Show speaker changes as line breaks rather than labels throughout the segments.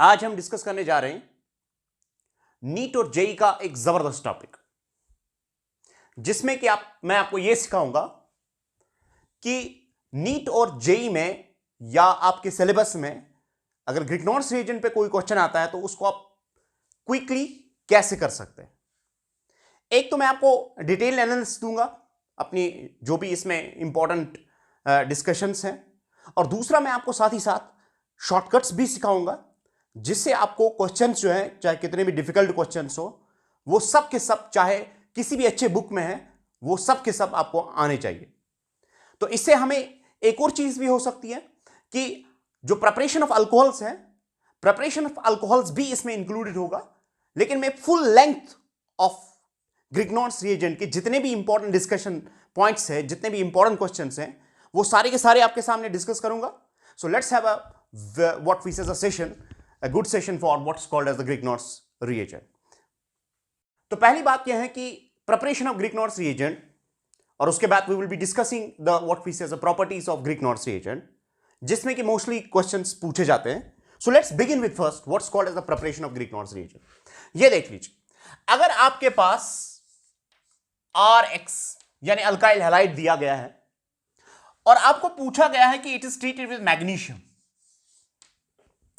आज हम डिस्कस करने जा रहे हैं नीट और जेई का एक जबरदस्त टॉपिक, जिसमें कि मैं आपको यह सिखाऊंगा कि नीट और जेई में या आपके सिलेबस में अगर ग्रीक नॉट्स रीजन पे कोई क्वेश्चन आता है तो उसको आप क्विकली कैसे कर सकते हैं। एक तो मैं आपको डिटेल एनालिसिस दूंगा अपनी जो भी इसमें इंपॉर्टेंट डिस्कशंस हैं, और दूसरा मैं आपको साथ ही साथ शॉर्टकट्स भी सिखाऊंगा जिससे आपको क्वेश्चंस जो है, चाहे कितने भी डिफिकल्ट क्वेश्चंस हो, वो सब के सब चाहे किसी भी अच्छे बुक में है, वो सब के सब आपको आने चाहिए। तो इससे हमें एक और चीज भी हो सकती है कि जो प्रिपरेशन ऑफ अल्कोहल्स है, प्रिपरेशन ऑफ अल्कोहल्स भी इसमें इंक्लूडेड होगा, लेकिन मैं full length of Grignard's reagent के जितने भी इंपॉर्टेंट डिस्कशन पॉइंट्स है, जितने भी इंपॉर्टेंट क्वेश्चंस हैं, वो सारे के सारे आपके सामने डिस्कस करूंगा। So let's have what we say a session, a good session for what's called as the Greek knots reagent. तो पहली बात यह है कि preparation of Greek knots reagent, और उसके बाद we will be discussing the what we say as the properties of Greek knots reagent, जिसमें कि mostly questions पूछे जाते हैं. So let's begin with first what's called as the preparation of Greek knots reagent. ये देख लीजिए, अगर आपके पास RX यानी अल्काइल हैलाइड दिया गया है और आपको पूछा गया है कि it is treated with magnesium,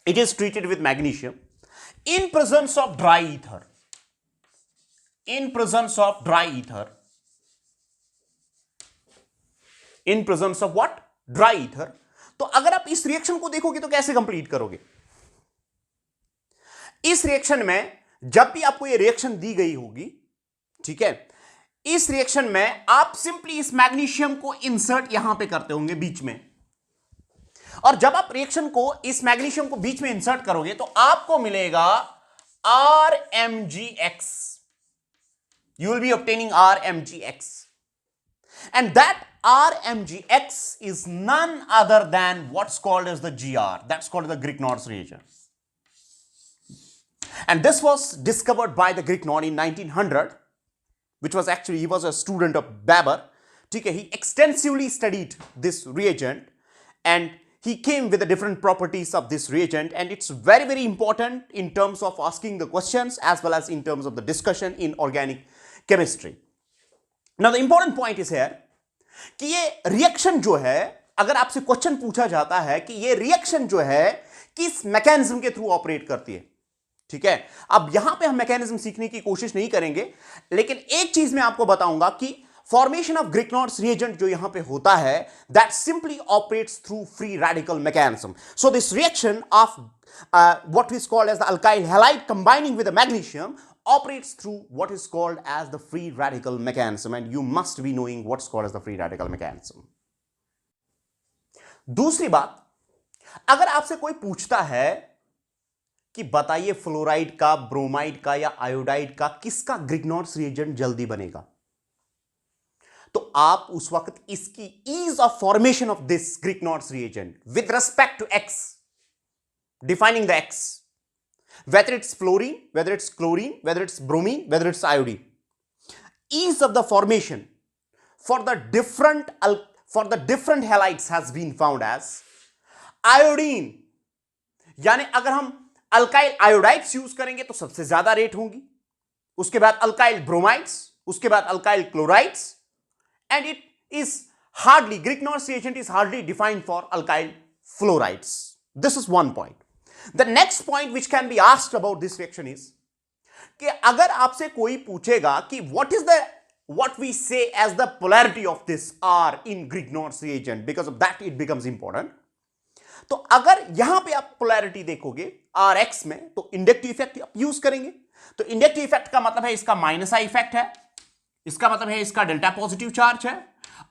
it is treated with magnesium in presence of dry ether, in presence of dry ether, in presence of what? Dry ether. तो अगर आप इस रिएक्शन को देखोगे तो कैसे कंप्लीट करोगे? इस रिएक्शन में जब भी आपको ये रिएक्शन दी गई होगी, ठीक है, इस रिएक्शन में आप सिंपली इस मैग्नीशियम को इंसर्ट यहां पे करते होंगे बीच में, और जब आप रिएक्शन को इस मैग्नीशियम को बीच में इंसर्ट करोगे तो आपको मिलेगा RMgX. You will be obtaining RMgX, and that RMgX is none other than what's called as the GR. That's called the Greek knots reagent, and this was discovered by the Greek knot in 1900, which was actually, he was a student of Baber. ठीक है, he extensively studied this reagent and he came with the different properties of this reagent, and it's very very important in terms of asking the questions as well as in terms of the discussion in organic chemistry. Now the important point is here कि ये reaction जो है, अगर आपसे question पूछा जाता है कि ये रिएक्शन जो है किस मैकेनिज्म के थ्रू ऑपरेट करती है, ठीक है, अब यहां पे हम मैकेनिज्म सीखने की कोशिश नहीं करेंगे, लेकिन एक चीज मैं आपको बताऊंगा कि formation of Greek knots reagent जो यहां पे होता है, that simply operates through free radical mechanism. So this reaction of what is called as the alkyl halide combining with the magnesium operates through what is called as the free radical mechanism, and you must be knowing what's called as the free radical mechanism. दूसरी बात, अगर आपसे कोई पूछता है कि बताइए fluoride का, ब्रोमाइड का या आयोडाइड का किसका ग्रीक नॉट्स रिएजेंट जल्दी बनेगा, तो आप उस वक्त इसकी ease of formation of this Greek knots reagent with respect to X, defining the X, whether it's fluorine, whether it's chlorine, whether it's bromine, whether it's iodine, ease of the formation for the different halides has been found as iodine. यानी अगर हम alkyl iodides use करेंगे तो सबसे ज्यादा rate होंगी, उसके बाद अल्काइल ब्रोमाइड्स, उसके बाद alkyl chlorides, and it is hardly, Greek knots reagent is hardly defined for alkyl fluorides. This is one point. The next point which can be asked about this reaction is कि अगर आपसे कोई पूछेगा कि what we say as the polarity of this R in Greek knots reagent, because of that it becomes important. तो अगर यहां पे आप पोलैरिटी देखोगे RX में, तो इंडक्टिव इफेक्ट आप यूज करेंगे, तो इंडक्टिव इफेक्ट का मतलब है इसका माइनस आई इफेक्ट है, इसका मतलब है इसका डेल्टा पॉजिटिव चार्ज है,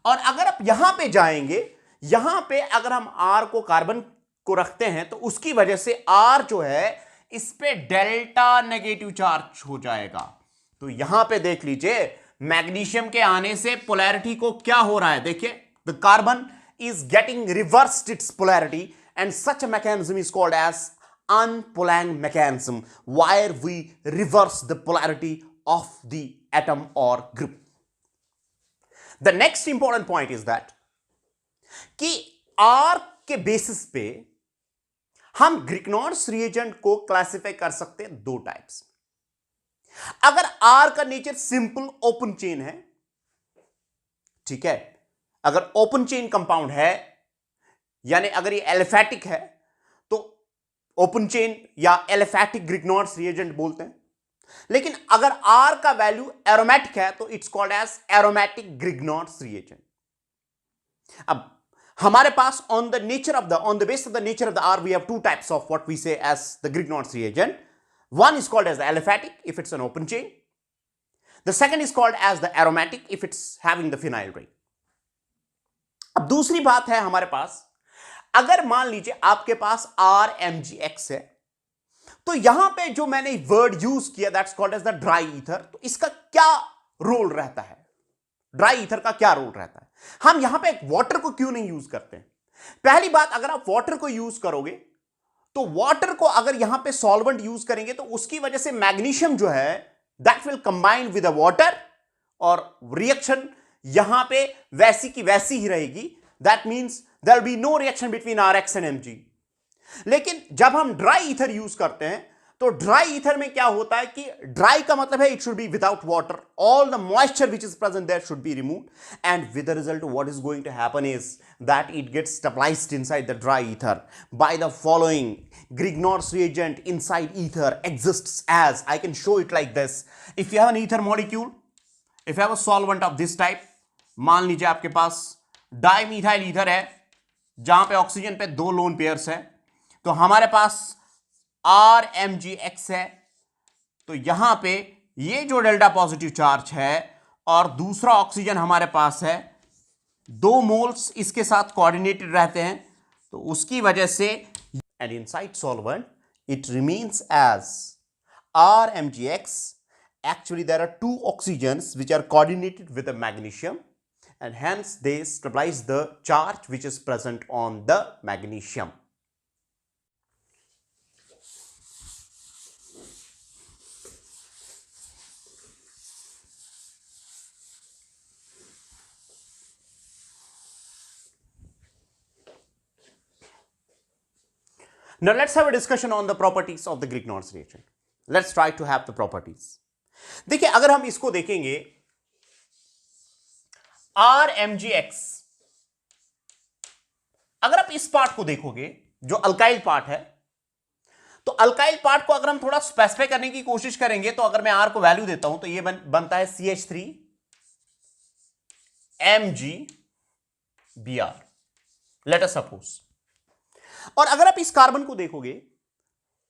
और अगर आप यहां पे जाएंगे, यहां पे अगर हम R को कार्बन को रखते हैं तो उसकी वजह से R जो है इस पे डेल्टा नेगेटिव चार्ज हो जाएगा। तो यहां पे देख लीजिए, मैग्नीशियम के आने से पोलैरिटी को क्या हो रहा है, देखिए, the carbon is getting reversed its polarity, and such a mechanism is called as unpolang mechanism, where we reverse the polarity of the atom or group. The next important point is that कि R के basis पे हम ग्रिग्नॉर्स reagent को classify कर सकते हैं दो types. अगर आर का नेचर सिंपल ओपन चेन है, ठीक है, अगर ओपन चेन कंपाउंड है, यानी अगर ये एलिफैटिक है तो ओपन चेन या एलिफैटिक ग्रिग्नॉर्स रिएजेंट बोलते हैं। लेकिन अगर आर का वैल्यू एरोमेटिक है तो it's called as aromatic Grignard's reagent. अब हमारे पास on the basis of the nature of the R, we have two types of what we say as the Grignard's reagent. One is called as the aliphatic if it's an open chain. The second is called as the aromatic if it's having the phenyl ring. अब दूसरी बात है हमारे पास, अगर मान लीजिए आपके पास RMgX है, तो यहां पे जो मैंने वर्ड यूज किया that's called as the dry ether, तो इसका क्या रोल रहता है? ड्राई ईथर का क्या रोल रहता है? हम यहां पे वाटर को क्यों नहीं यूज करते हैं? पहली बात, अगर आप वाटर को यूज करोगे तो वाटर को अगर यहां पे सॉल्वेंट यूज करेंगे तो उसकी वजह से मैग्नीशियम जो है that will combine with the water और रिएक्शन यहां पे वैसी की वैसी ही रहेगी। That means there will be no reaction between RX and Mg। लेकिन जब हम ड्राई ईथर यूज करते हैं तो ड्राई ईथर में क्या होता है कि ड्राई का मतलब है it should be without water, all the moisture which is present there should be removed and with the result what is going to happen is that it gets stabilised inside the dry ether by the following Grignard's reagent inside ether exists as, I can show it like this. If you have an ether molecule, if you have a solvent of this type, मान लीजिए आपके पास dimethyl ether है जहां पे oxygen पे दो lone pairs है, तो हमारे पास RMgX है, तो यहां पे ये जो डेल्टा पॉजिटिव चार्ज है और दूसरा ऑक्सीजन हमारे पास है, दो मोल्स इसके साथ कोऑर्डिनेटेड रहते हैं, तो उसकी वजह से and inside solvent it remains as RMgX. Actually there are two oxygens which are coordinated with the magnesium and hence they stabilize the charge which is present on the magnesium. Now let's have a discussion on the properties of the Grignard's reagent. Let's try to have the properties. देखिए, अगर हम इसको देखेंगे RMgX, अगर आप इस part को देखोगे जो अल्काइल पार्ट है, तो अल्काइल पार्ट को अगर हम थोड़ा स्पेसिफाई करने की कोशिश करेंगे तो अगर मैं R को वैल्यू देता हूं तो ये बनता है CH3 MgBr, late us suppose. और अगर आप इस कार्बन को देखोगे,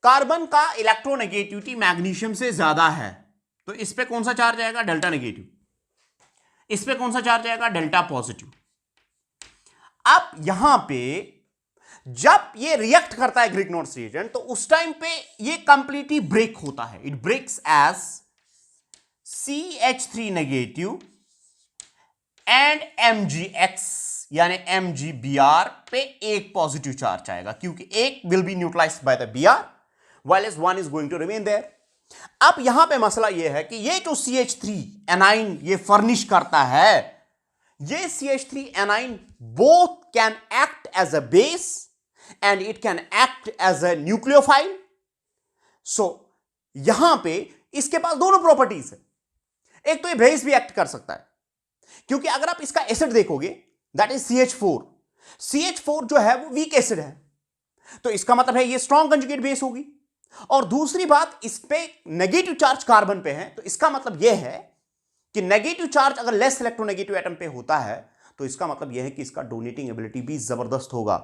कार्बन का इलेक्ट्रोनेगेटिविटी मैग्नीशियम से ज्यादा है, तो इस पे कौन सा चार्ज आएगा? Delta negative. इस पे कौन सा चार्ज आएगा? Delta positive. अब यहां पे जब ये रिएक्ट करता है ग्रिग्नॉर्ड्स रिएजेंट, तो उस टाइम पे ये कंप्लीटली ब्रेक होता है, it breaks as CH3 negative and MgX यानी MgBr पे एक पॉजिटिव चार्ज आएगा, क्योंकि एक will be neutralised by the Br while as one is going to remain there. अब यहां पे मसला यह है कि ये जो CH3 एनाइन ये फर्निश करता है, ये CH3 A9 both can act as a base and it can act as a nucleophile. So यहां पे इसके पास दोनों प्रॉपर्टीज है। एक तो ये बेस भी एक्ट कर सकता है, क्योंकि अगर आप इसका एसिड देखोगे दैट इज CH4, CH4 जो है वो वीक एसिड है, तो इसका मतलब है ये स्ट्रॉन्ग कंजुगेट बेस होगी। और दूसरी बात, इस पे नेगेटिव चार्ज कार्बन पे है, तो इसका मतलब यह है कि नेगेटिव चार्ज अगर लेस इलेक्ट्रोनेगेटिव एटम पे होता है तो इसका मतलब यह है कि इसका डोनेटिंग एबिलिटी भी जबरदस्त होगा,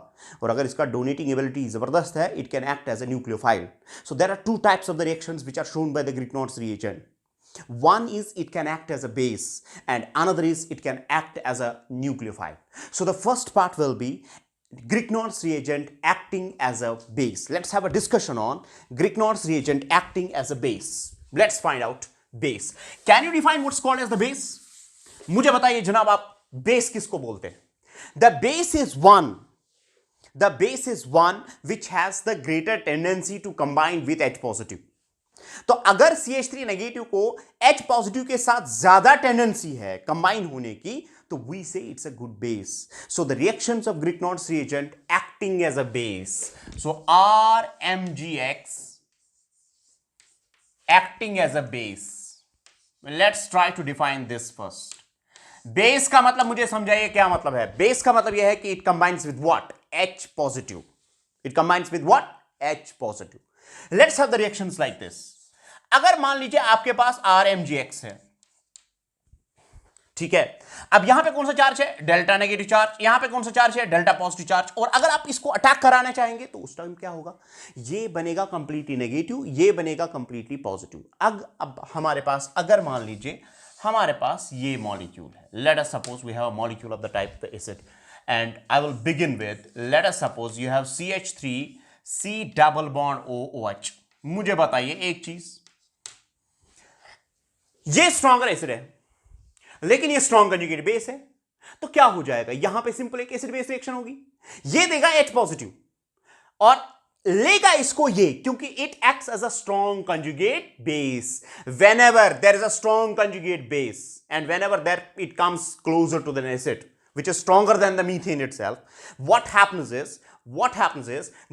और अगर इसका डोनेटिंग एबिलिटी जबरदस्त है, it can act as a nucleophile. So there are two types of the reactions which are shown by the Grignard's reagent. One is it can act as a base and another is it can act as a nucleophile. So the first part will be Grignard's reagent acting as a base. Let's have a discussion on Grignard's reagent acting as a base. Let's find out base. Can you define what's called as the base? मुझे बताइए जनाब, आप base किसको बोलते हैं? The base is one which has the greater tendency to combine with H positive. तो अगर CH3 negative को H पॉजिटिव के साथ ज्यादा टेंडेंसी है कंबाइन होने की, तो we say it's a good base. So the reactions of Grignard's reagent acting as a base. So RMgX acting as a base. Let's try to define this first. Base का मतलब मुझे समझाइए क्या मतलब है. बेस का मतलब यह है कि it combines with what? H positive. It combines with what? H positive. Let's have the reactions like this. अगर मान लीजिए आपके पास RMgX है, ठीक है. अब यहां पे कौन सा चार्ज है? Delta negative charge. यहां पे कौन सा चार्ज है? Delta positive charge. और अगर आप इसको अटैक कराना चाहेंगे तो उस टाइम क्या होगा? ये बनेगा कंप्लीटली नेगेटिव, ये बनेगा कंप्लीटली पॉजिटिव. अब हमारे पास अगर मान लीजिए हमारे पास ये मॉलिक्यूल है. Let us suppose we have a molecule of the type the acid and I will begin with, let us suppose you have CH3 C double bond OH. मुझे बताइए एक चीज, ये स्ट्रॉन्गर एसिड है लेकिन ये स्ट्रॉन्ग कंजुगेट बेस है, तो क्या हो जाएगा? यहां पे सिंपल एक एसिड बेस रिएक्शन होगी. ये देगा H पॉजिटिव और लेगा इसको ये, क्योंकि it acts as a strong conjugate base. Whenever there is a strong conjugate base and whenever that it comes closer to the acid which is stronger than the methane itself, what happens is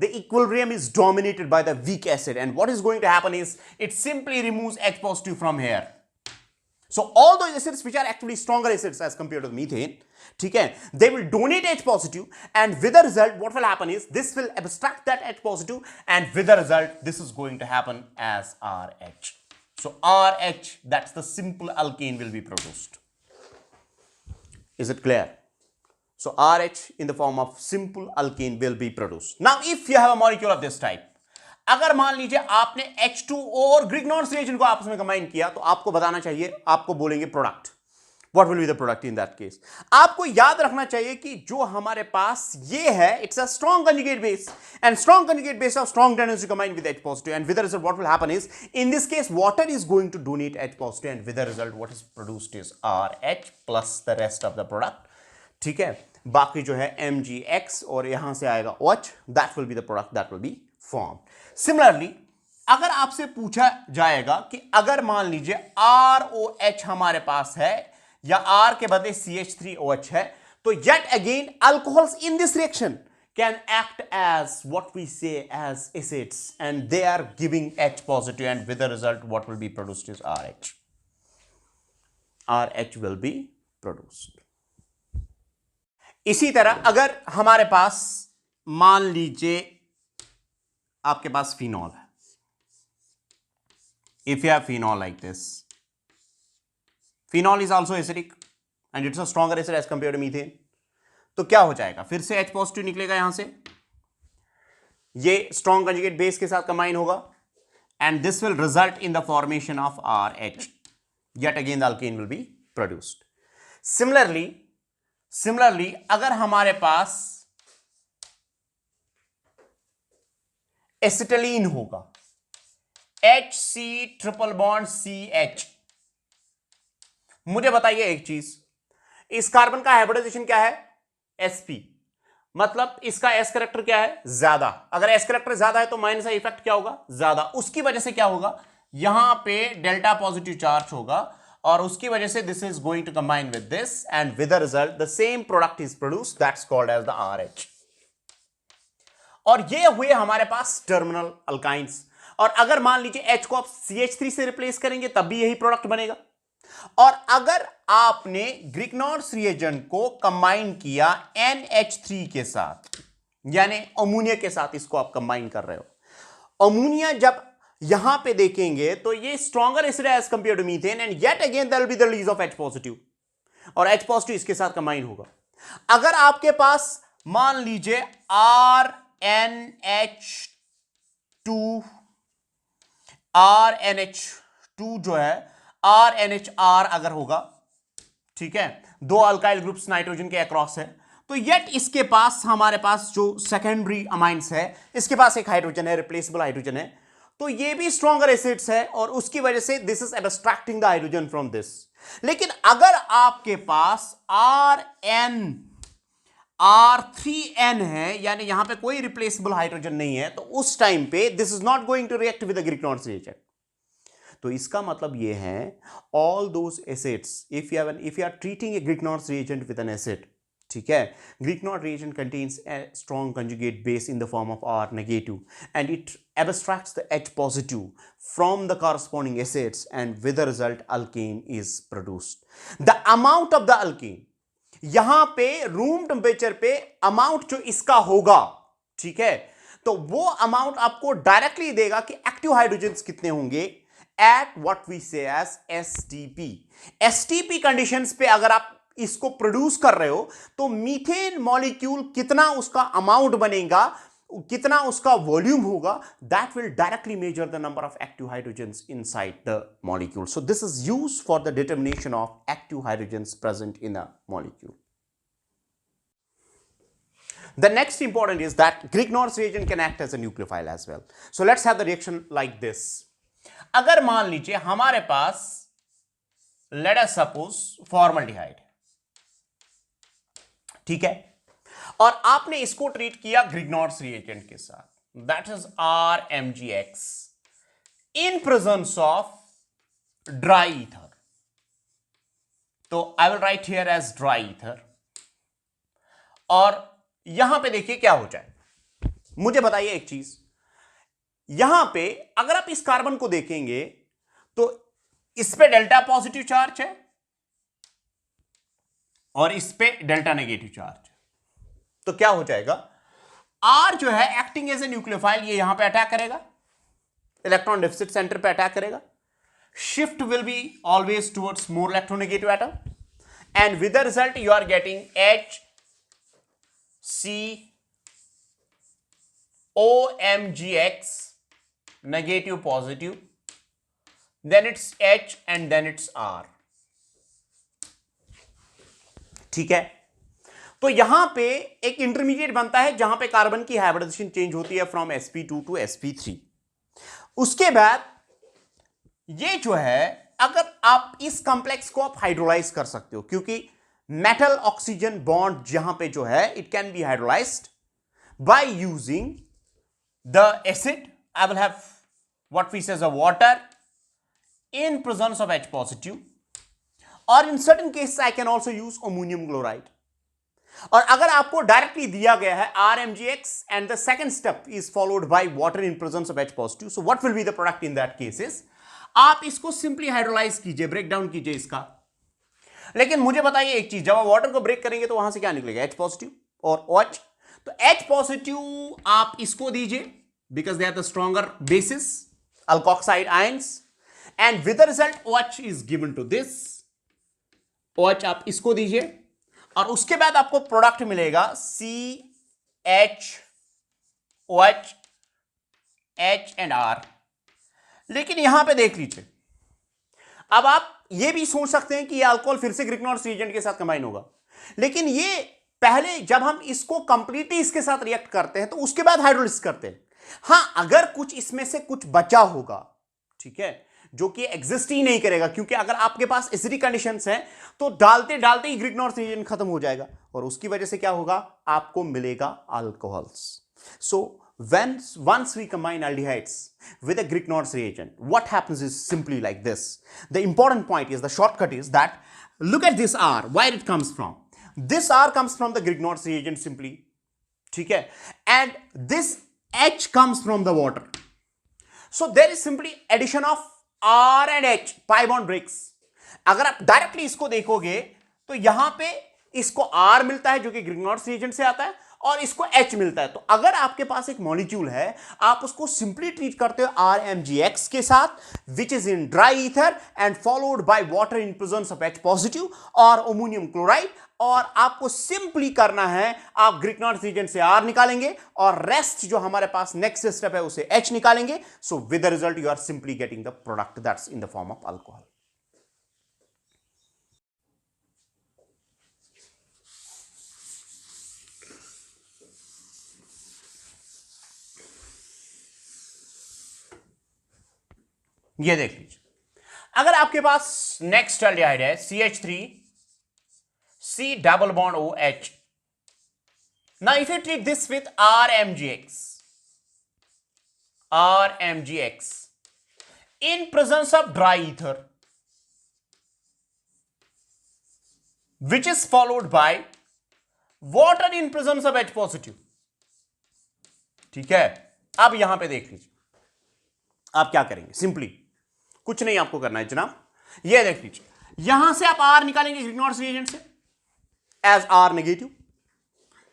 the equilibrium is dominated by the weak acid, and what is going to happen is it simply removes H positive from here. So all those acids which are actually stronger acids as compared to the methane, they will donate H positive, and with the result what will happen is this will abstract that H positive, and with the result this is going to happen as RH. So RH, that's the simple alkane will be produced. Is it clear? So RH in the form of simple alkane will be produced. Now if you have a molecule of this type, अगर मान लीजिए आपने H2O और Grignard's reagent को आपस में combine किया, तो आपको बताना चाहिए, आपको बोलेंगे product. What will be the product in that case? आपको याद रखना चाहिए कि जो हमारे पास ये है, it's a strong conjugate base, and strong conjugate base of strong tendency to combine with H positive, and with the result what will happen is, in this case water is going to donate H positive, and with the result what is produced is RH plus the rest of the product. ठीक है, बाकी जो है MgX और यहां से आएगा OH, that will be the product that will be formed. Similarly, अगर आपसे पूछा जाएगा कि अगर मान लीजिए ROH हमारे पास है या R के बदले CH3OH है, तो yet again alcohols in this reaction can act as what we say as acids, and they are giving H positive, and with the result what will be produced is RH. RH will be produced. इसी तरह अगर हमारे पास मान लीजिए आपके पास phenol है, if you have phenol like this, phenol is also acidic and it's a stronger acid as compared to methane, तो क्या हो जाएगा? फिर से H पॉजिटिव निकलेगा यहां से, ये स्ट्रॉन्ग कंजुगेट बेस के साथ कंबाइन होगा, and this will result in the formation of RH. Yet again the alkane will be produced. Similarly, अगर हमारे पास एसिटिलीन होगा, HC ट्रिपल बॉन्ड CH, मुझे बताइए एक चीज, इस कार्बन का हाइब्रिडाइजेशन क्या है? sp, मतलब इसका s कैरेक्टर क्या है? ज्यादा. अगर s कैरेक्टर ज्यादा है तो माइनस का इफेक्ट क्या होगा? ज्यादा. उसकी वजह से क्या होगा? यहां पे डेल्टा पॉजिटिव चार्ज होगा और उसकी वजह से this is going to combine with this, and with the result the same product is produced, that's called as the RH. और ये हुए हमारे पास टर्मिनल अल्काइंस. और अगर मान लीजिए H को आप CH3 से रिप्लेस करेंगे तब भी यही प्रोडक्ट बनेगा. और अगर आपने ग्रिग्नॉर्ड्स रिएजेंट को कंबाइन किया NH3 के साथ, यानी अमोनिया के साथ इसको आप कंबाइन कर रहे हो, अमोनिया जब यहां पे देखेंगे तो ये stronger acid as compare to methane, and yet again there will be the release of H positive, और H पॉजिटिव इसके साथ कंबाइन होगा. अगर आपके पास मान लीजिए RNH2 जो है RNHR अगर होगा, ठीक है, दो अल्काइल ग्रुप्स नाइट्रोजन के अक्रॉस है, तो येट इसके पास हमारे पास जो सेकेंडरी अमाइंस है, इसके पास एक हाइड्रोजन है, रिप्लेसेबल हाइड्रोजन है, तो ये भी स्ट्रॉन्गर एसिड्स है और उसकी वजह से this is abstracting the hydrogen from this. लेकिन अगर आपके पास R3N है, यानी यहां पे कोई रिप्लेसेबल हाइड्रोजन नहीं है, तो उस टाइम पे this is not going to react with the Grignard's reagent. तो इसका मतलब ये है all those acids, if you are treating a Grignard's reagent with an acid, ठीक है, Grignard reagent contains a strong conjugate base in the form of R negative and it abstracts the H positive from the corresponding acids and with the result alkane is produced. The amount of the alkane, यहां पे room temperature पे amount जो इसका होगा, ठीक है, तो वो अमाउंट आपको डायरेक्टली देगा कि एक्टिव हाइड्रोजन्स कितने होंगे at what we say as STP. STP conditions पे अगर आप इसको प्रोड्यूस कर रहे हो तो मीथेन मॉलिक्यूल कितना उसका अमाउंट बनेगा, कितना उसका वॉल्यूम होगा, that will directly measure the number of active hydrogens inside the molecule. So this is used for the determination of active hydrogens present in a molecule. The next important is that Grignard's reagent can act as a nucleophile as well. So let's have the reaction like this. अगर मान लीजिए हमारे पास let us suppose formaldehyde, ठीक है, और आपने इसको treat किया Grignard's reagent के साथ, that is RMgX in presence of dry ether. तो I will write here as dry ether. और यहां पे देखिए क्या हो जाए, मुझे बताइए एक चीज, यहां पे अगर आप इस कार्बन को देखेंगे तो इस पे डेल्टा पॉजिटिव चार्ज है और इस पे डेल्टा नेगेटिव चार्ज है. तो क्या हो जाएगा, आर जो है एक्टिंग एज ए न्यूक्लियोफाइल, ये यहां पे अटैक करेगा, इलेक्ट्रॉन डेफिसिट सेंटर पे अटैक करेगा, shift will be always towards more electronegative atom and with the result you are getting H C OMgX negative positive, then it's H and then it's R. ठीक है, तो यहां पे एक intermediate बनता है जहां पे कार्बन की हाइब्रिडाइजेशन चेंज होती है फ्रॉम sp2 टू sp3. उसके बाद ये जो है, अगर आप इस कॉम्प्लेक्स को आप हाइड्रोलाइज कर सकते हो, क्योंकि मेटल ऑक्सीजन बॉन्ड जहां पे जो है it can be hydrolysed by using the acid. I will have what we say as a water in presence of H positive, और in certain cases I can also use ammonium chloride. और अगर आपको directly दिया गया है RMgX and the second step is followed by water in presence of H positive, so what will be the product in that cases, आप इसको simply hydrolyse कीजिए, break down कीजिए इसका. लेकिन मुझे बताइए एक चीज, जब आप वाटर को ब्रेक करेंगे तो वहां से क्या निकलेगा, H पॉजिटिव और OH. तो H पॉजिटिव आप इसको दीजिए because they are the stronger bases alkoxide ions and with the result OH is given to this. OH आप इसको दीजिए और उसके बाद आपको प्रोडक्ट मिलेगा CH OH H and R. लेकिन यहां पे देख लीजिए, अब आप ये भी सोच सकते हैं कि ये अल्कोहल फिर से ग्रिग्नॉर्स रिएजेंट के साथ कंबाइन होगा, लेकिन ये पहले जब हम इसको कंप्लीटली इसके साथ रिएक्ट करते हैं तो उसके बाद हाइड्रोलिसिस करते हैं. हां, अगर कुछ इसमें से कुछ बचा होगा, ठीक है, जो कि एग्जिस्ट ही नहीं करेगा, क्योंकि अगर आपके पास एसिडिक कंडीशंस हैं तो डालते डालते ही ग्रिग्नॉर्स रिएजेंट खत्म हो जाएगा और उसकी वजह से क्या होगा, आपको मिलेगा alcohols. So once we combine aldehydes with a Grignard's reagent, what happens is simply like this. The important point is, the shortcut is that, look at this R, where it comes from. This R comes from the Grignard's reagent simply, ठीक है, and this H comes from the water. So there is simply addition of R and H, pi bond breaks. अगर आप directly इसको देखोगे तो यहां पे इसको R मिलता है जो कि Grignard's reagent से आता है और इसको H मिलता है. तो अगर आपके पास एक मॉलिक्यूल है, आप उसको सिंपली ट्रीट करते हो RMgX के साथ, which is in dry ether and followed by water in presence of H positive और अमोनियम क्लोराइड, और आपको सिंपली करना है, आप ग्रिग्नॉर्स रिएजेंट से R निकालेंगे और रेस्ट जो हमारे पास नेक्स्ट स्टेप है उसे H निकालेंगे. So with the result you are simply getting the product that's in the form of alcohol. ये देख लीजिए, अगर आपके पास नेक्स्ट एल्डिहाइड है CH3 C double bond OH. Now if you treat this with RMgX in presence of dry ether, which is followed by water in presence of H positive. ठीक है, अब यहां पे देख लीजिए आप क्या करेंगे, सिंपली कुछ नहीं आपको करना है जनाब, ये देख लीजिए, यहां से आप R निकालेंगे ग्रिग्नॉर्स रिएजेंट से एज R नेगेटिव,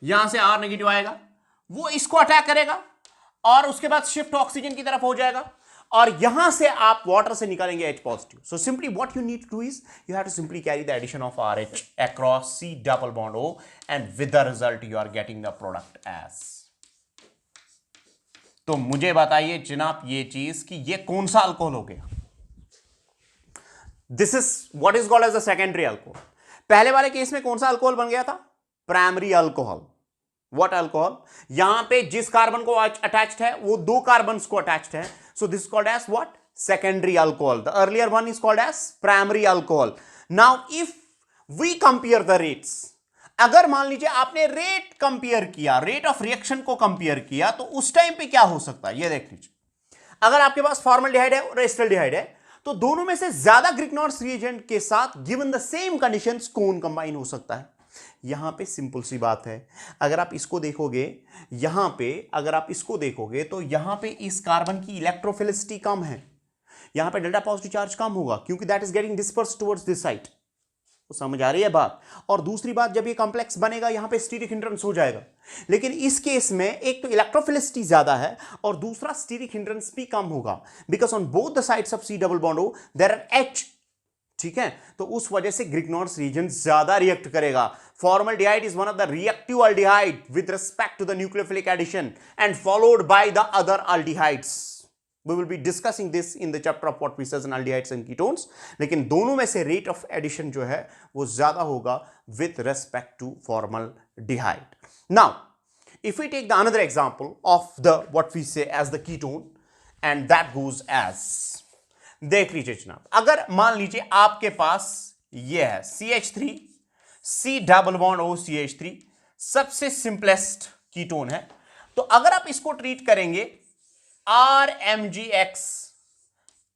यहां से R नेगेटिव आएगा, वो इसको अटैक करेगा और उसके बाद शिफ्ट ऑक्सीजन की तरफ हो जाएगा, और यहां से आप वाटर से निकालेंगे H positive. So simply what you need to do is you have to simply carry the addition of RH across C double bond O, and with the result you are getting the product as. तो मुझे बताइए जनाब ये चीज कि ये कौन सा अल्कोहल हो गया. This is what is called as the secondary alcohol. पहले वाले केस में कौन सा अल्कोहल बन गया था, प्राइमरी अल्कोहल. व्हाट अल्कोहल, यहां पे जिस कार्बन को अटैच्ड है वो दो कार्बन को अटैच्ड है, so this called as what, secondary alcohol. The earlier one is called as primary alcohol. Now if we compare the rates, अगर मान लीजिए आपने रेट कंपेयर किया, रेट ऑफ रिएक्शन को कंपेयर किया, तो उस टाइम पे क्या हो सकता है, ये देख लीजिए. अगर आपके पास फॉर्मल्डिहाइड है और एसिटाल्डिहाइड है, तो दोनों में से ज्यादा ग्रिग्नॉर्स रिएजेंट के साथ गिवन द सेम कंडीशंस कौन कंबाइन हो सकता है. यहां पे सिंपल सी बात है, अगर आप इसको देखोगे, यहां पे अगर आप इसको देखोगे तो यहां पे इस कार्बन की इलेक्ट्रोफिलिसिटी कम है, यहां पे डेल्टा पॉजिटिव चार्ज कम होगा क्योंकि that is getting disperse towards this side. तो समझ आ रही है बात. और दूसरी बात, जब ये कॉम्प्लेक्स बनेगा यहां पे स्टीरिक हिंड्रेंस हो जाएगा, लेकिन इस केस में एक तो इलेक्ट्रोफिलिसिटी ज्यादा है और दूसरा स्टीरिक हिंड्रेंस भी कम होगा, because on both the sides of C double bond O there are H. ठीक है, तो उस वजह से ग्रिग्नॉर्स रीजन ज्यादा रिएक्ट करेगा. Formaldehyde is one of the reactive aldehyde with respect to the nucleophilic addition and followed by the other aldehydes. We will be discussing this in the chapter of what we says in aldehydes and ketones. लेकिन दोनों में से rate of addition जो है वो ज्यादा होगा with respect to formaldehyde. Now, if we take the another example of the what we say as the ketone, and that goes as, देख लीजिए जनाब, अगर मान लीजिए आपके पास ये है CH3 C double bond O CH3, सबसे सिंपलेस्ट कीटोन है. तो अगर आप इसको ट्रीट करेंगे RMgX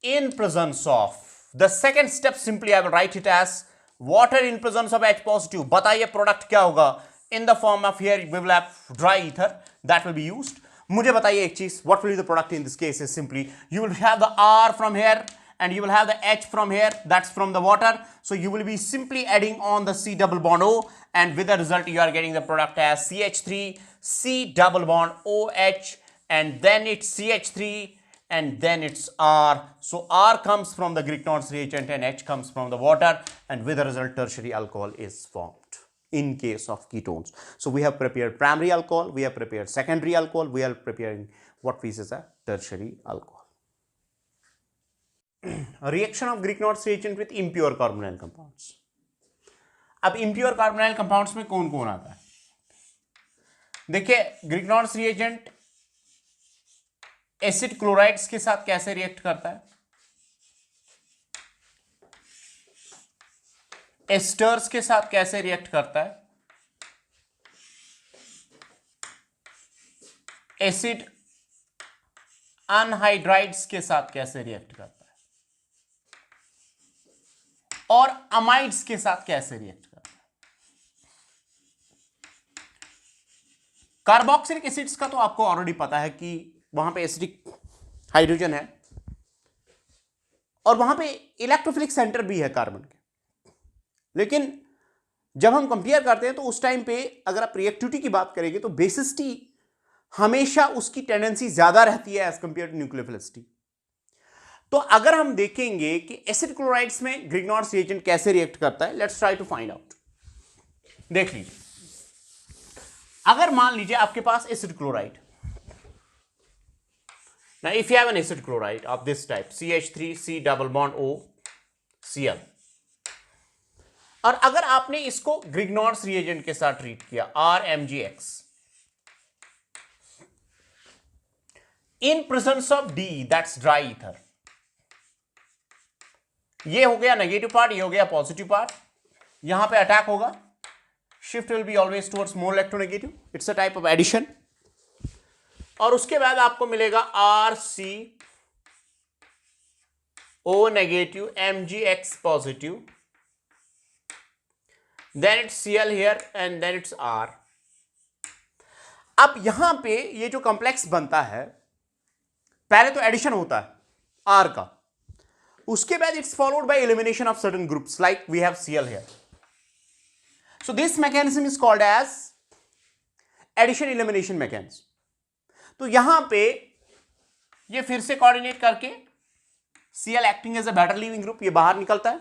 in presence of, the second step simply I will write it as water in presence of H positive. बताइए प्रोडक्ट क्या होगा, in the form of here we will have dry ether that will be used. मुझे बताइए एक चीज, what will be the product in this case is simply you will have the R from here and you will have the H from here, that's from the water, so you will be simply adding on the C double bond O, and with the result you are getting the product as CH3 C double bond OH, and then it's CH3 and then it's R. So R comes from the Grignard's reagent and H comes from the water, and with the result tertiary alcohol is formed in case of ketones. So we have prepared primary alcohol, we have prepared secondary alcohol, we are preparing what we say as a tertiary alcohol. Reaction of Grignard's reagent with impure carbonyl compounds. अब impure carbonyl compounds में कौन कौन आता है, देखिए Grignard's reagent acid chlorides के साथ कैसे रिएक्ट करता है, एस्टर्स के साथ कैसे रिएक्ट करता है, एसिड अनहाइड्राइड्स के साथ कैसे रिएक्ट करता है, और अमाइड्स के साथ कैसे रिएक्ट करता है. कार्बोक्सिलिक एसिड्स का तो आपको ऑलरेडी पता है कि वहां पे एसिडिक हाइड्रोजन है और वहां पे इलेक्ट्रोफिलिक सेंटर भी है कार्बन के, लेकिन जब हम कंपेयर करते हैं तो उस टाइम पे अगर आप रिएक्टिविटी की बात करेंगे तो बेसिसिटी हमेशा उसकी टेंडेंसी ज्यादा रहती है एज कंपेयर टू न्यूक्लियोफिलिसिटी. तो अगर हम देखेंगे कि एसिड क्लोराइड्स में ग्रिग्नॉर्ड्स रिएजेंट कैसे रिएक्ट करता है, let's try to find out. देख लीजिए, अगर मान लीजिए आपके पास acid chloride, now if you have an acid chloride of this type CH3 C double bond O Cl, और अगर आपने इसको ग्रिग्नॉर्ड्स रिएजेंट के साथ ट्रीट किया RMgX in presence of D, that's dry ether, ये हो गया नेगेटिव पार्ट, ये हो गया पॉजिटिव पार्ट, यहां पे अटैक होगा, shift will be always towards more electronegative, it's a type of addition, और उसके बाद आपको मिलेगा RC O negative, Mgx positive, then it's Cl here and then it's R. अब यहां पे ये जो कॉम्प्लेक्स बनता है, पहले तो एडिशन होता है R का, उसके बाद it's followed by elimination of certain groups like we have Cl here. So this mechanism is called as addition elimination mechanism. तो यहां पे ये फिर से कोऑर्डिनेट करके Cl acting as a better leaving group ये बाहर निकलता है.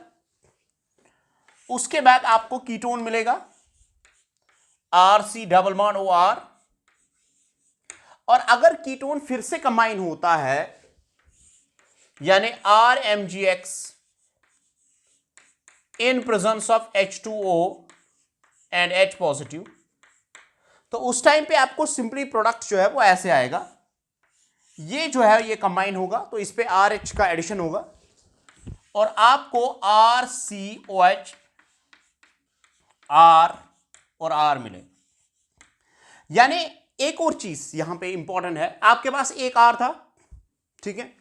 उसके बाद आपको कीटोन मिलेगा RC डबल बॉन्ड OR. और अगर कीटोन फिर से कंबाइन होता है यानी RMgX in presence of H2O and H positive, तो उस टाइम पे आपको सिंपली प्रोडक्ट जो है वो ऐसे आएगा. ये जो है ये कंबाइन होगा तो इस पे RH का एडिशन होगा और आपको RCOH R और R मिले. यानी एक और चीज यहां पे इंपॉर्टेंट है, आपके पास एक R था, ठीक है,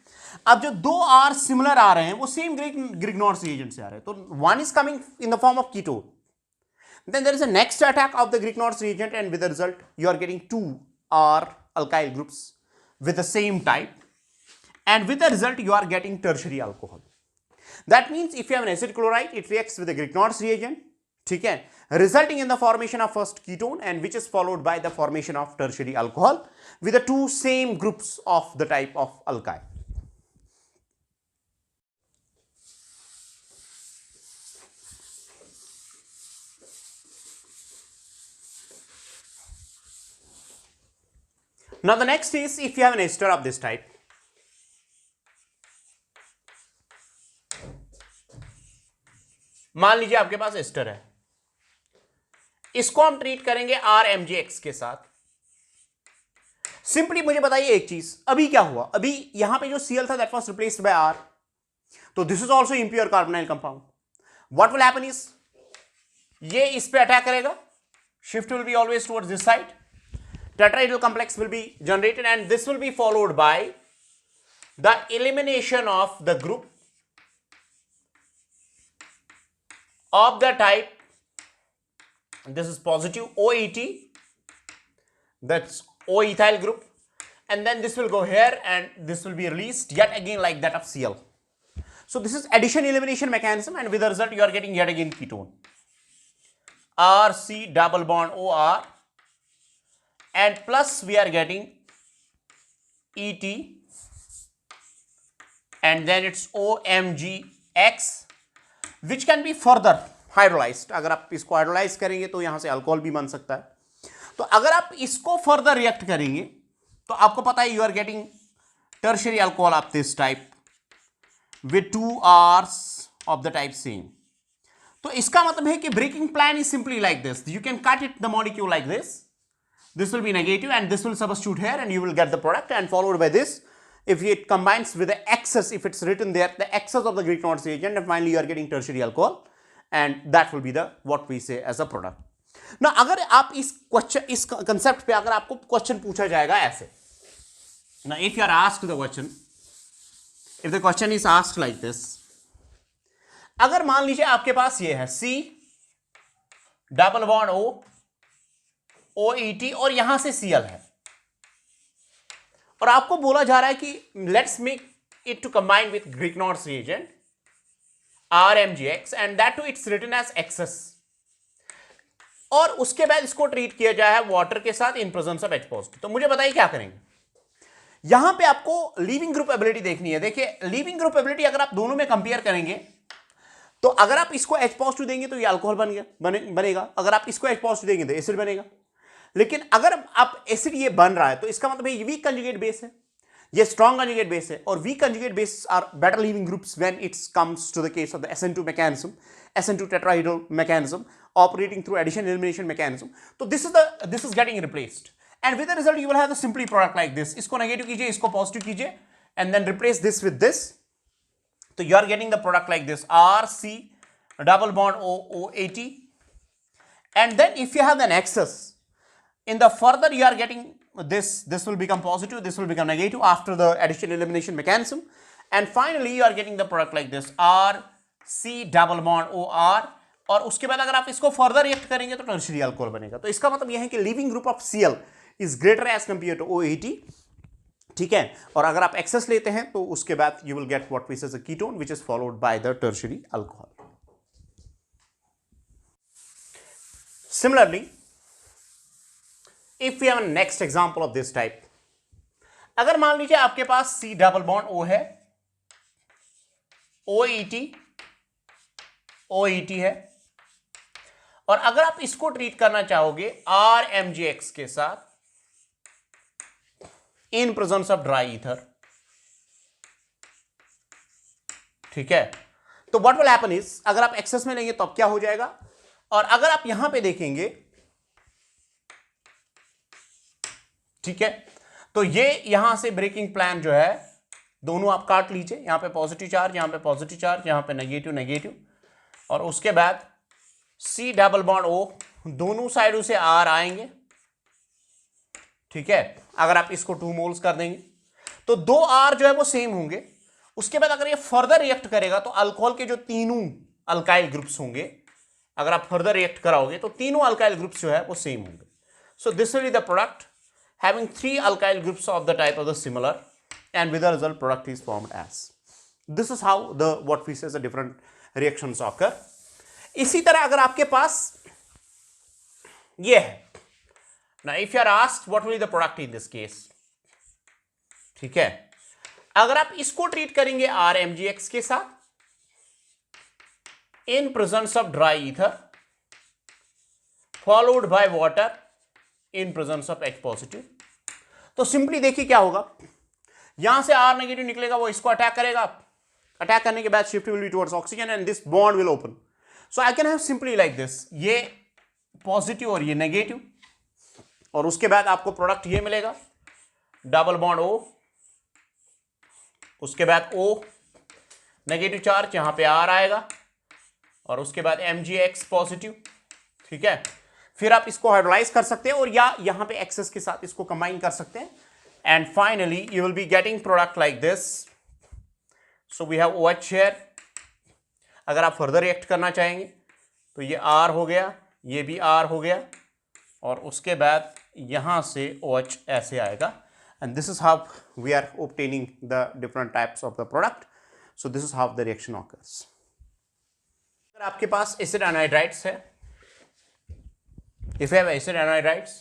अब जो दो R सिमिलर आ रहे हैं वो सेम ग्रिग्नॉर्स रिएजेंट से आ रहे हैं, तो one is coming in the form of ketone. Then there is a next attack of the Grignard's reagent and with the result you are getting two R alkyl groups with the same type and with the result you are getting tertiary alcohol. That means if you have an acid chloride it reacts with the Grignard's reagent, ठीक है, resulting in the formation of first ketone and which is followed by the formation of tertiary alcohol with the two same groups of the type of alkyl. Now the next is if you have an ester of this type. मान लीजिए आपके पास ester है, इसको हम treat करेंगे RMgX के साथ. Simply मुझे बताइए एक चीज, अभी क्या हुआ, अभी यहां पे जो Cl था that was replaced by R, तो this is also impure carbonyl compound. What will happen is ये इस पे अटैक करेगा, shift will be always towards this side, tetrahedral complex will be generated and this will be followed by the elimination of the group of the type, this is positive OET, that's O ethyl group, and then this will go here and this will be released yet again like that of Cl. So this is addition elimination mechanism and with the result you are getting yet again ketone RC double bond OR and plus we are getting ET and then it's OMgX which can be further hydrolyzed. अगर आप इसको hydrolyse करेंगे तो यहां से alcohol भी बन सकता है. तो अगर आप इसको फर्दर रिएक्ट करेंगे तो आपको पता है you are getting tertiary alcohol of this type with 2 R's of the type same. तो इसका मतलब है कि breaking plan is simply like this, you can cut it the molecule like this. This will be negative and this will substitute here and you will get the product, and followed by this if it combines with the excess, if it's written there the excess of the Grignard's reagent, and finally you are getting tertiary alcohol and that will be the what we say as a product. Now अगर आप इस concept पे अगर आपको question पूछा जाएगा ऐसे, now if you are asked the question, if the question is asked like this, अगर मान लीजिए आपके पास ये है C double bond O OET और यहां से Cl है और आपको बोला जा रहा है कि let's make it to combine with Grignard's reagent RMgX and that too it's written as excess, और उसके बाद इसको ट्रीट किया जाए वाटर के साथ इन प्रेजेंस ऑफ H पॉजिटिव. तो मुझे बताइए क्या करेंगे. यहां पे आपको लीविंग ग्रुप एबिलिटी देखनी है. देखिए लीविंग ग्रुप एबिलिटी अगर आप दोनों में कंपेयर करेंगे तो अगर आप इसको H पॉजिटिव देंगे तो ये अल्कोहल बनेगा, अगर आप इसको H पॉजिटिव देंगे तो एसिड बनेगा. लेकिन अगर आप एसिड ये बन रहा है तो इसका मतलब ये वीक कंजुगेट बेस है, ये स्ट्रॉन्ग कंजुगेट बेस है, और weak conjugate base are better leaving groups when it's comes to the case of the SN2 mechanism, SN2 tetrahedral mechanism operating through addition elimination mechanism. तो this is getting replaced and with the result you will have the simply product like this. इसको negative कीजिए, इसको positive कीजिए and then replace this with this, तो you are getting the product like this RC double bond OOAT. And then if you have an excess in the further you are getting this will become positive, this will become negative after the addition elimination mechanism, and finally you are getting the product like this R C double bond O R, और उसके बाद अगर आप इसको further react करेंगे तो tertiary alcohol बनेगा। तो इसका मतलब यह है कि leaving group of Cl is greater as compare to OAT, ठीक है। और अगर आप एक्सेस लेते हैं तो उसके बाद you will get what we say a ketone which is followed by the tertiary alcohol. Similarly if we have next example of this type, अगर मान लीजिए आपके पास C डबल बॉन्ड O है, OET है, और अगर आप इसको ट्रीट करना चाहोगे RMgX के साथ इन प्रेजेंस ऑफ ड्राई ईथर, ठीक है, तो व्हाट विल हैपन इज, अगर आप एक्सेस में लेंगे तो अब क्या हो जाएगा, और अगर आप यहां पे देखेंगे, ठीक है, तो ये यहां से ब्रेकिंग प्लान जो है दोनों आप काट लीजिए, यहां पे पॉजिटिव चार्ज, यहां पे पॉजिटिव चार्ज, यहां पे नेगेटिव नेगेटिव, और उसके बाद C डबल बॉन्ड O दोनों साइडों से R आएंगे, ठीक है। अगर आप इसको 2 मोल्स कर देंगे तो 2 R जो है वो सेम होंगे। उसके बाद अगर ये फर्दर रिएक्ट करेगा तो अल्कोहल के जो तीनों अल्काइल ग्रुप्स होंगे, अगर आप फर्दर रिएक्ट कराओगे तो तीनों अल्काइल ग्रुप्स जो है वो सेम होंगे। So this will be the product having 3 alkyl groups of the type of the similar, and with the result product is formed as. This is how the what we say the different reactions occur. इसी तरह अगर आपके पास ये है, now if you are asked what will be the product in this case, ठीक है, अगर आप इसको ट्रीट करेंगे RMgX के साथ in presence of dry ether followed by water in presence of H positive, तो सिंपली देखिए क्या होगा, यहां से R नेगेटिव निकलेगा, वो इसको अटैक करेगा, अटैक करने के बाद shift will be towards oxygen and this bond will open. So I can have simply like this, ये पॉजिटिव और ये नेगेटिव, और उसके बाद आपको प्रोडक्ट ये मिलेगा डबल बॉन्ड O, उसके बाद O नेगेटिव चार्ज, यहां पे R आएगा, और उसके बाद MgX पॉजिटिव, ठीक है। फिर आप इसको हाइड्रोलाइज कर सकते हैं और या यहां पे एक्सेस के साथ इसको कंबाइन कर सकते हैं, and finally you will be getting product like this. So we have OH here. अगर आप फर्दर रिएक्ट करना चाहेंगे तो ये R हो गया, ये भी R हो गया, और उसके बाद यहां से OH ऐसे आएगा, and this is how we are obtaining the different types of the product. So this is how the reaction occurs. अगर आपके पास एसिड एनहाइड्राइड्स है, if you have acid anhydrides,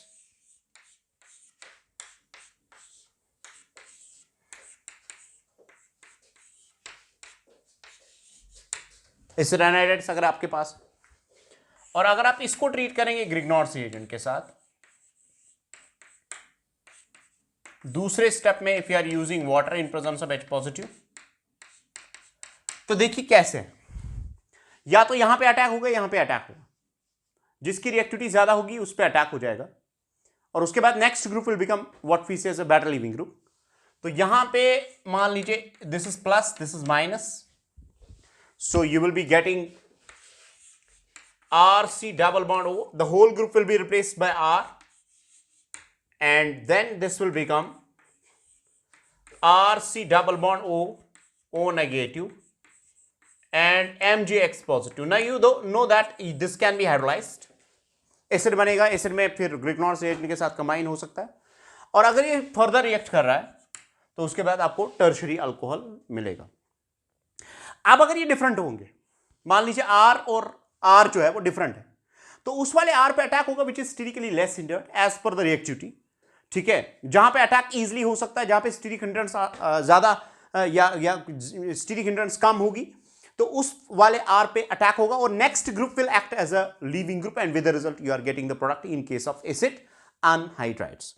acid anhydrides अगर आपके पास, और अगर आप इसको ट्रीट करेंगे ग्रिग्नॉर्स रिएजेंट के साथ, दूसरे स्टेप में if you are using water in presence of H positive, तो देखिए कैसे, या तो यहां पे अटैक होगा, यहां पे अटैक होगा, जिसकी रिएक्टिविटी ज्यादा होगी उस पर अटैक हो जाएगा, और उसके बाद next group will become what we say as a better leaving group. तो यहां पे मान लीजिए this is plus, this is minus, so you will be getting RC double bond O, the whole group will be replaced by R, and then this will become RC double bond O negative and MgX positive. Now you know that this can be hydrolyzed. Acid बनेगा, acid में फिर ग्रिग्नॉर्स reagent के साथ combine हो सकता है, और अगर ये फर्दर रिएक्ट कर रहा है तो उसके बाद आपको टर्शियरी अल्कोहल मिलेगा। अब अगर ये डिफरेंट होंगे, मान लीजिए R और R जो है वो डिफरेंट है, तो उस वाले R पे अटैक होगा which is sterically less hindered as per the reactivity, ठीक है। जहां पे अटैक इजीली हो सकता है, जहां पे स्टेरिक हिंड्रेंस ज्यादा या स्टेरिक हिंड्रेंस कम होगी, तो उस वाले R पे अटैक होगा, और next group will act as a leaving group, and with the result you are getting the product in case of acid anhydrides.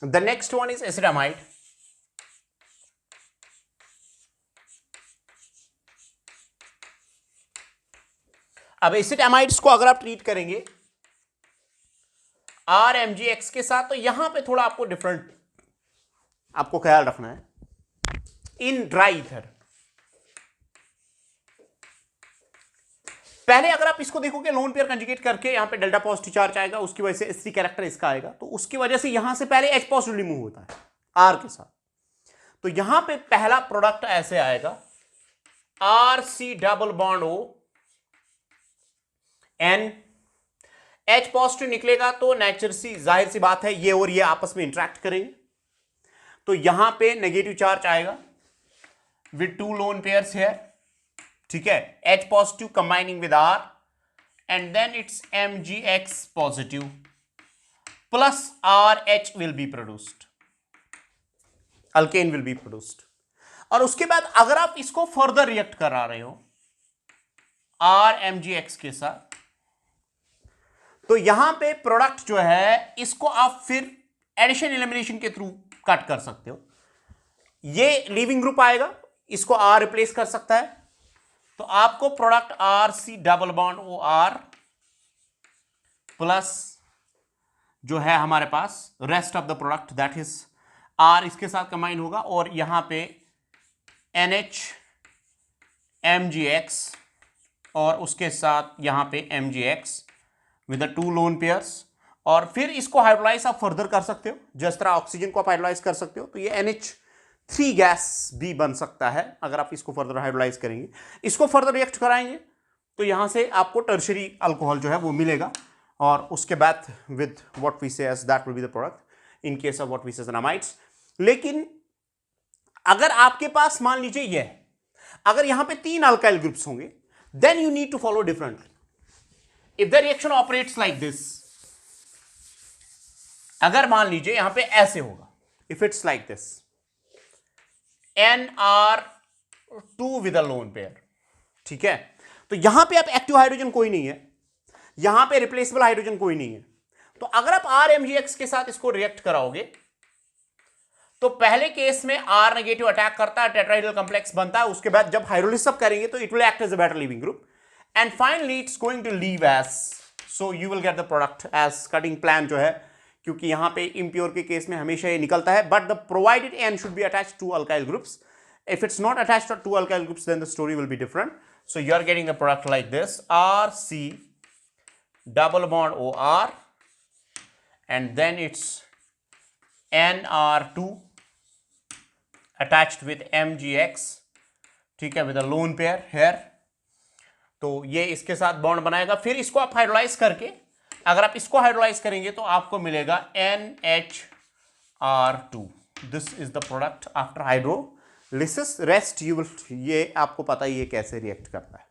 The next one is acid amide. अब acid amides को अगर आप treat करेंगे RMgX के साथ, तो यहां पे थोड़ा आपको डिफरेंट आपको ख्याल रखना है। इन ड्राई ईथर, पहले अगर आप इसको देखोगे लोन पेयर कंजुगेट करके यहां पे डेल्टा पॉजिटिव चार्ज आएगा, उसकी वजह से H3 कैरेक्टर इसका आएगा, तो उसकी वजह से यहां से पहले H पॉजिटिव रिमूव होता है R के साथ। तो यहां पे पहला प्रोडक्ट ऐसे आएगा, RC double bond O N, H positive निकलेगा तो नेचुरल सी जाहिर सी बात है ये और ये आपस में इंटरेक्ट करेंगे, तो यहां पे नेगेटिव चार्ज आएगा विद 2 लोन पेयर्स है, ठीक है, H positive combining with R and then its MgX positive plus RH will be produced, alkane will be produced। और उसके बाद अगर आप इसको फर्दर रिएक्ट करा रहे हो RMgX के साथ, तो यहां पे प्रोडक्ट जो है इसको आप फिर एडिशन एलिमिनेशन के थ्रू कट कर सकते हो। ये लीविंग ग्रुप आएगा, इसको R रिप्लेस कर सकता है, तो आपको product RC double bond OR plus जो है हमारे पास rest of the product that is R इसके साथ कंबाइन होगा, और यहां पे NH MgX और उसके साथ यहां पे MgX विद 2 लोन पेयर्स, और फिर इसको हाइड्रोलाइज आप फर्दर कर सकते हो, जिस तरह ऑक्सीजन को आप हाइड्रोलाइज कर सकते हो, तो ये NH3 गैस भी बन सकता है अगर आप इसको फर्दर हाइड्रोलाइज करेंगे। इसको फर्दर रिएक्ट कराएंगे तो यहां से आपको टर्शरी अल्कोहल जो है वो मिलेगा, और उसके बाद with what we say as that will be the product in case of what we say enamides. लेकिन अगर आपके पास मान लीजिए ये है, अगर यहां पे 3 अल्काइल ग्रुप्स होंगे, then you need to follow differently. If the reaction operates like this, अगर मान लीजिए यहां पे ऐसे होगा, if it's like this NR2 with a lone pair, ठीक है, तो यहां पे आप एक्टिव हाइड्रोजन कोई नहीं है, यहां पे रिप्लेसेबल हाइड्रोजन कोई नहीं है, तो अगर आप RMgX के साथ इसको रिएक्ट कराओगे तो पहले केस में R नेगेटिव अटैक करता है, टेट्राहेड्रल कॉम्प्लेक्स बनता है, उसके बाद जब हाइड्रोलिसिस करेंगे तो it will act as a better leaving group, and finally it's going to leave as, so you will get the product as cutting plan जो है, क्योंकि यहां पे इम्प्योर के केस में हमेशा ये निकलता है, but the provided N should be attached to alkyl groups. If it's not attached to 2 alkyl groups, then the story will be different. So you are getting the product like this, RC double bond OR, and then it's NR2 attached with MgX, ठीक है, with a lone pair here। तो ये इसके साथ bond बनाएगा, फिर इसको आप हाइड्रोलाइज करके, अगर आप इसको हाइड्रोलाइज करेंगे तो आपको मिलेगा NHR2। This is the product after hydro lysis. Rest you will, ये आपको पता ही है कैसे रिएक्ट करता है।